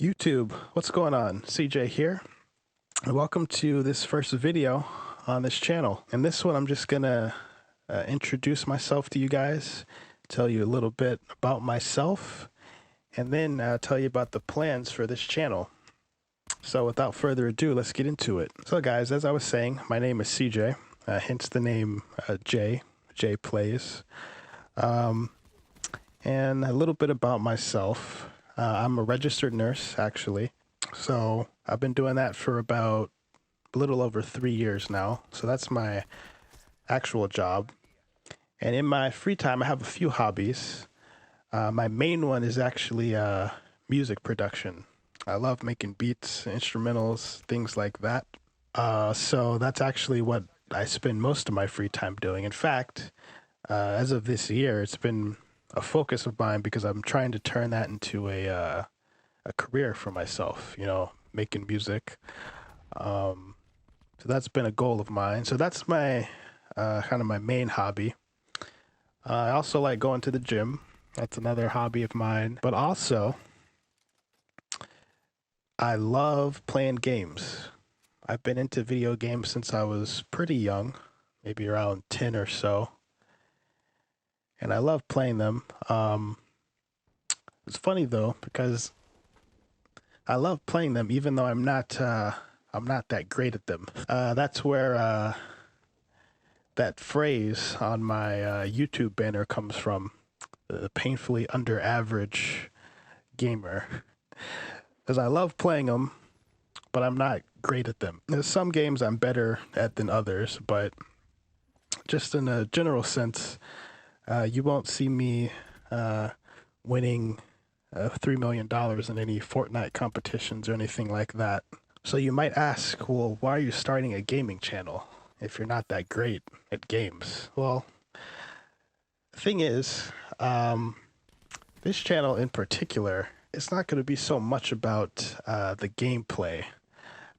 YouTube, what's going on? CJ here, and welcome to this first video on this channel. In this one, I'm just gonna introduce myself to you guys, tell you a little bit about myself, and then tell you about the plans for this channel. So without further ado, let's get into it. So guys, as I was saying, my name is CJ, hence the name J Plays. And a little bit about myself. I'm a registered nurse, actually. So I've been doing that for about a little over 3 years now. So that's my actual job. And in my free time, I have a few hobbies. My main one is actually music production. I love making beats, instrumentals, things like that. So that's actually what I spend most of my free time doing. In fact, as of this year, it's been a focus of mine because I'm trying to turn that into a career for myself, making music. So that's been a goal of mine. So that's my kind of my main hobby. I also like going to the gym. That's another hobby of mine. But also, I love playing games. I've been into video games since I was pretty young, maybe around 10 or so. And I love playing them. It's funny though, because I love playing them even though I'm not that great at them. That's where that phrase on my YouTube banner comes from, the painfully under average gamer. Because I love playing them, but I'm not great at them. There's some games I'm better at than others, but just in a general sense, you won't see me winning $3 million in any Fortnite competitions or anything like that. So you might ask, well, why are you starting a gaming channel if you're not that great at games? Well, the thing is, this channel in particular, it's not going to be so much about the gameplay. I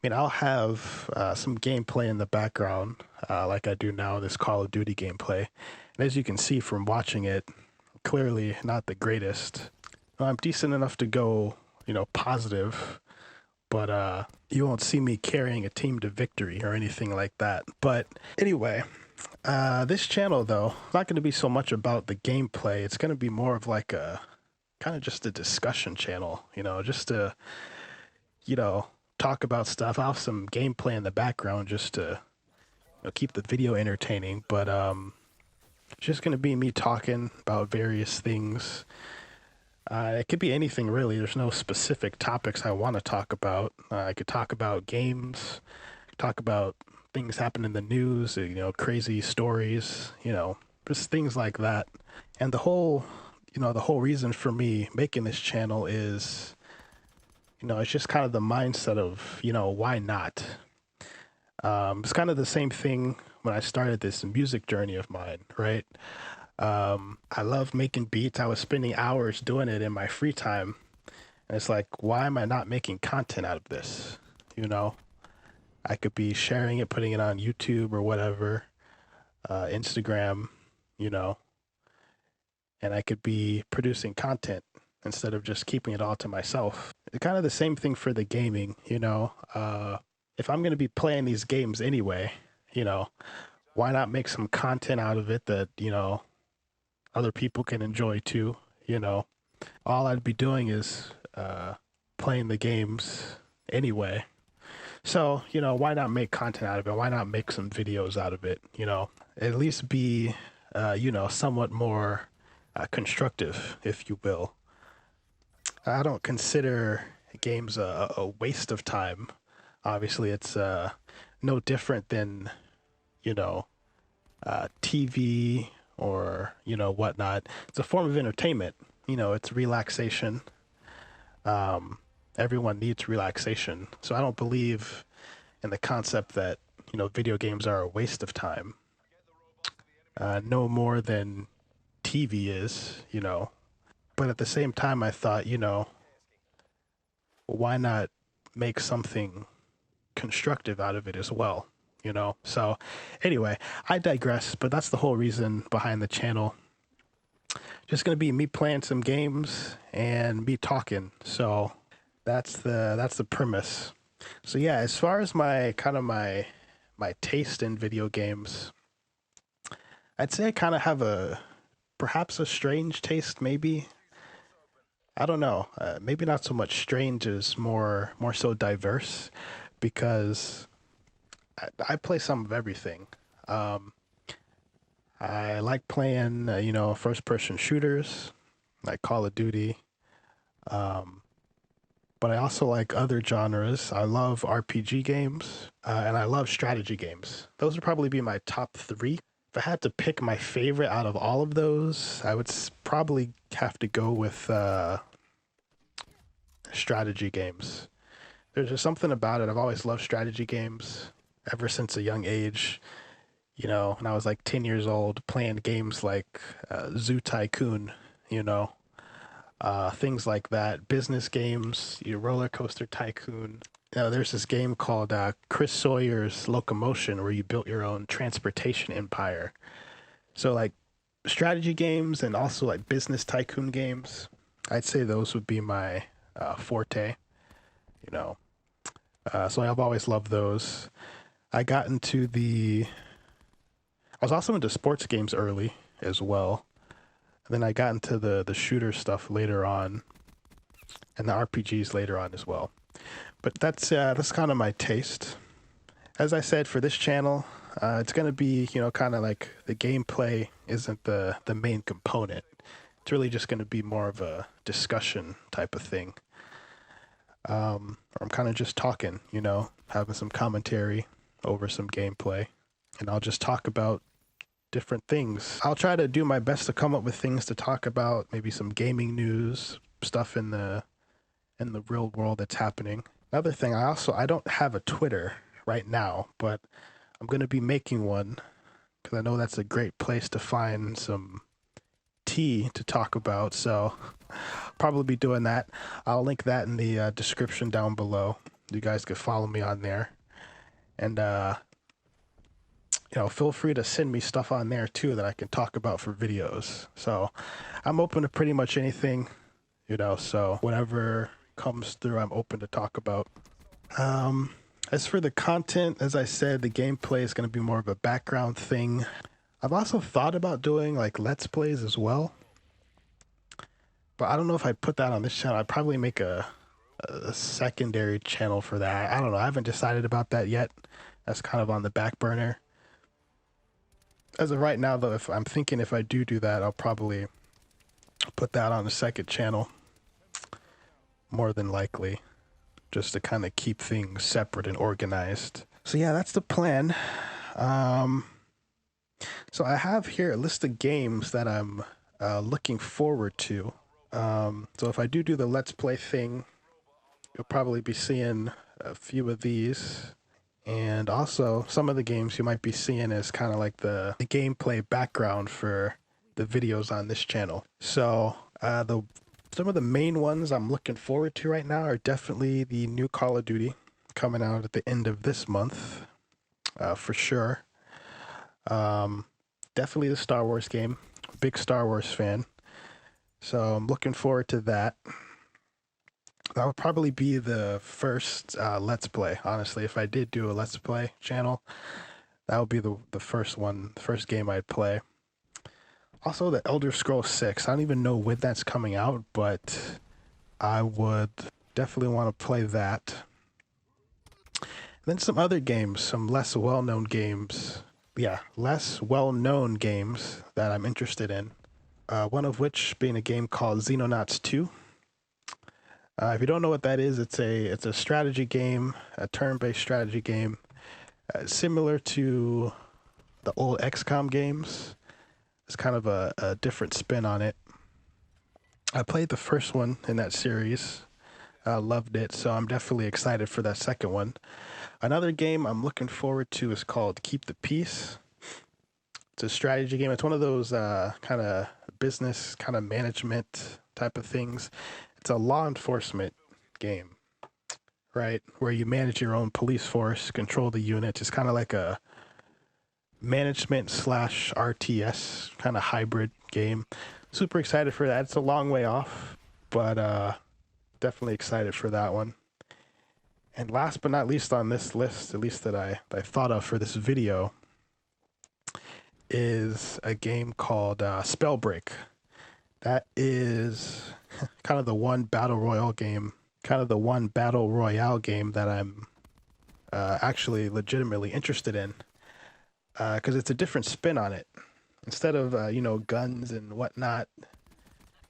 mean, I'll have some gameplay in the background, like I do now, this Call of Duty gameplay. And as you can see from watching it, clearly not the greatest. I'm decent enough to go, positive, but you won't see me carrying a team to victory or anything like that. But anyway, this channel, though, not going to be so much about the gameplay. It's going to be more of like a kind of just a discussion channel, just to, talk about stuff. I'll have some gameplay in the background just to keep the video entertaining. But it's just going to be me talking about various things. It could be anything really. There's no specific topics I want to talk about. I could talk about games, talk about things happen in the news, crazy stories, just things like that. And the whole reason for me making this channel is, it's just kind of the mindset of, why not? It's kind of the same thing when I started this music journey of mine, right? I love making beats. I was spending hours doing it in my free time. And it's like, why am I not making content out of this? I could be sharing it, putting it on YouTube or whatever, Instagram, and I could be producing content instead of just keeping it all to myself. It's kind of the same thing for the gaming, if I'm going to be playing these games anyway, why not make some content out of it that, other people can enjoy too, all I'd be doing is playing the games anyway. So, why not make content out of it? Why not make some videos out of it? At least be, somewhat more constructive, if you will. I don't consider games a waste of time. Obviously, it's no different than, TV or, whatnot. It's a form of entertainment. It's relaxation. Everyone needs relaxation. So I don't believe in the concept that, video games are a waste of time. No more than TV is, But at the same time, I thought, why not make something constructive out of it as well? So anyway, I digress, but that's the whole reason behind the channel. Just going to be me playing some games and me talking. So That's the premise. So yeah, as far as my taste in video games, I'd say I kind of have a perhaps a strange taste. Maybe I don't know. Maybe not so much strange as more so diverse, because I play some of everything. Um, I like playing, first person shooters like Call of Duty. Um, but I also like other genres. I love RPG games, and I love strategy games. Those would probably be my top three. If I had to pick my favorite out of all of those, I would probably have to go with strategy games. There's just something about it. I've always loved strategy games ever since a young age. When I was like 10 years old, playing games like Zoo Tycoon, you know, things like that, business games, Roller Coaster Tycoon. There's this game called Chris Sawyer's Locomotion, where you built your own transportation empire. So, like, strategy games and also like business tycoon games, I'd say those would be my forte, you know. So I've always loved those. I got into the. I was also into sports games early as well. And then I got into the shooter stuff later on, and the RPGs later on as well. But that's kind of my taste. As I said, for this channel, it's gonna be kind of like the gameplay isn't the main component. It's really just gonna be more of a discussion type of thing. Or I'm kind of just talking, having some commentary over some gameplay, and I'll just talk about different things. I'll try to do my best to come up with things to talk about, maybe some gaming news, stuff in the real world that's happening. Another thing, I don't have a Twitter right now, but I'm going to be making one because I know that's a great place to find some tea to talk about. So probably be doing that. I'll link that in the description down below. You guys could follow me on there, and feel free to send me stuff on there too that I can talk about for videos. So I'm open to pretty much anything, so whatever comes through, I'm open to talk about. As for the content, as I said, the gameplay is going to be more of a background thing. I've also thought about doing like Let's Plays as well, but I don't know if I'd put that on this channel. I'd probably make a secondary channel for that. I don't know. I haven't decided about that yet. That's kind of on the back burner. As of right now, though, if I do that, I'll probably put that on a second channel, more than likely, just to kind of keep things separate and organized. So yeah, that's the plan. So I have here a list of games that I'm looking forward to. So if I do the Let's Play thing, you'll probably be seeing a few of these. And also, some of the games you might be seeing as kind of like the gameplay background for the videos on this channel. So some of the main ones I'm looking forward to right now are definitely the new Call of Duty coming out at the end of this month, for sure. Definitely the Star Wars game. Big Star Wars fan. So I'm looking forward to that. That would probably be the first Let's Play. Honestly, if I did do a Let's Play channel, that would be the first one, the first game I'd play. Also, the Elder Scrolls 6. I don't even know when that's coming out, but I would definitely want to play that. And then some other games, some less well-known games. Yeah, less well-known games that I'm interested in. One of which being a game called Xenonauts 2. If you don't know what that is, it's a strategy game, a turn-based strategy game, similar to the old XCOM games. It's kind of a different spin on it. I played the first one in that series, loved it, so I'm definitely excited for that second one. Another game I'm looking forward to is called Keep the Peace. It's a strategy game. It's one of those kind of business, kind of management type of things. It's a law enforcement game, right? Where you manage your own police force, control the units. It's kind of like a management / RTS kind of hybrid game. Super excited for that. It's a long way off, but definitely excited for that one. And last but not least on this list, at least that I thought of for this video, is a game called Spellbreak. That is kind of the one battle royale game that I'm actually legitimately interested in, because it's a different spin on it. Instead of guns and whatnot,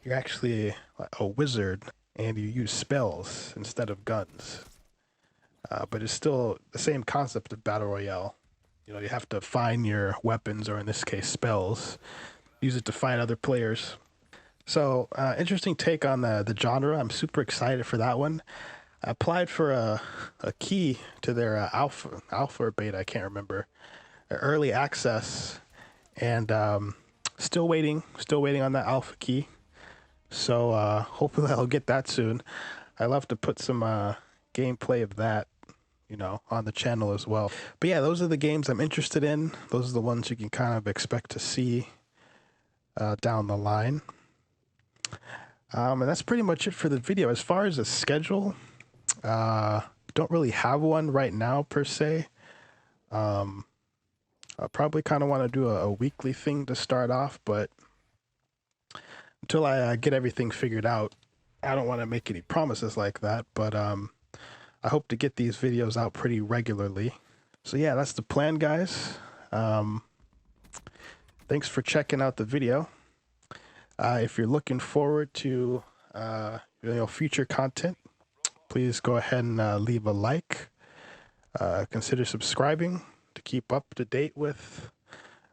you're actually a wizard and you use spells instead of guns. But it's still the same concept of battle royale. You have to find your weapons, or in this case spells, use it to fight other players. So interesting take on the genre. I'm super excited for that one. I applied for a key to their alpha or beta, I can't remember, early access, and still waiting on that alpha key. So hopefully I'll get that soon. I love to put some gameplay of that, on the channel as well. But yeah, those are the games I'm interested in. Those are the ones you can kind of expect to see down the line. And that's pretty much it for the video. As far as a schedule, don't really have one right now per se. I probably kind of want to do a weekly thing to start off, but until I get everything figured out, I don't want to make any promises like that. But I hope to get these videos out pretty regularly. So yeah, that's the plan, guys. Thanks for checking out the video. If you're looking forward to future content, please go ahead and leave a like. Consider subscribing to keep up to date with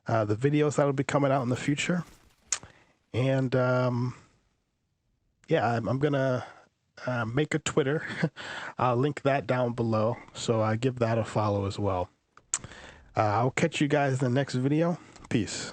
the videos that will be coming out in the future. And yeah, I'm gonna make a Twitter. I'll link that down below, so I give that a follow as well. I'll catch you guys in the next video. Peace.